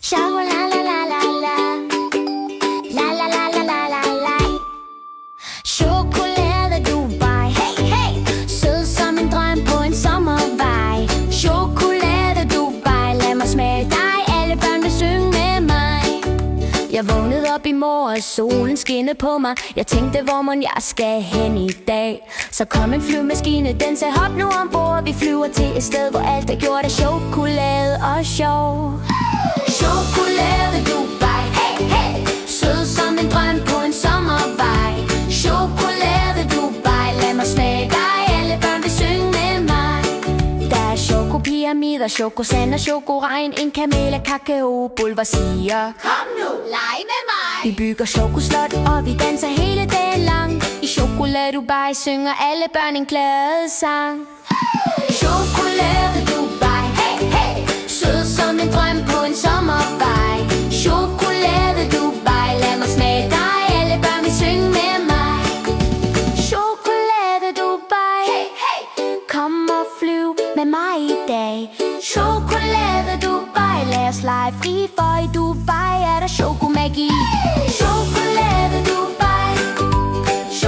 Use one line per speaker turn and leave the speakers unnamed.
Sha-la-la-la-la-la. La-la-la-la-la-la-la. Chokolade Dubai. Hey, hey. Sød som en drøm på en sommervej. Chokolade Dubai. Lad mig smage dig. Alle børn vil synge med mig. Jeg vågnede op i morges, solen skinnede på mig. Jeg tænkte, hvor må jeg skal hen i dag? Så kom en flyvemaskine, den sagde hop nu ombord. Vi flyver til et sted, hvor alt er gjort af chokolade og sjov. Chokolade Dubai, hey, hey. Sød som en drøm på en sommervej. Chokolade Dubai, lad mig smage dig. Alle børn vil synge med mig. Der er chokopyramider, chokosand og chokoregn. En kamel af kakao, Bulver siger kom nu, leg med mig. Vi bygger chokoslot, og vi danser hele dagen lang. I Chokolade Dubai synger alle børn en glad sang. Chokolade Dubai, hey, hey. Sød som en drøm på en sommervej. Chokolade Dubai, lad mig smage dig. Alle børn vil synge med mig. Chokolade Dubai, hey, hey. Kom og flyv med mig i dag. Chokolade Dubai, lad os lege fri, for i Dubai er der chokomagi. Chokolade Dubai.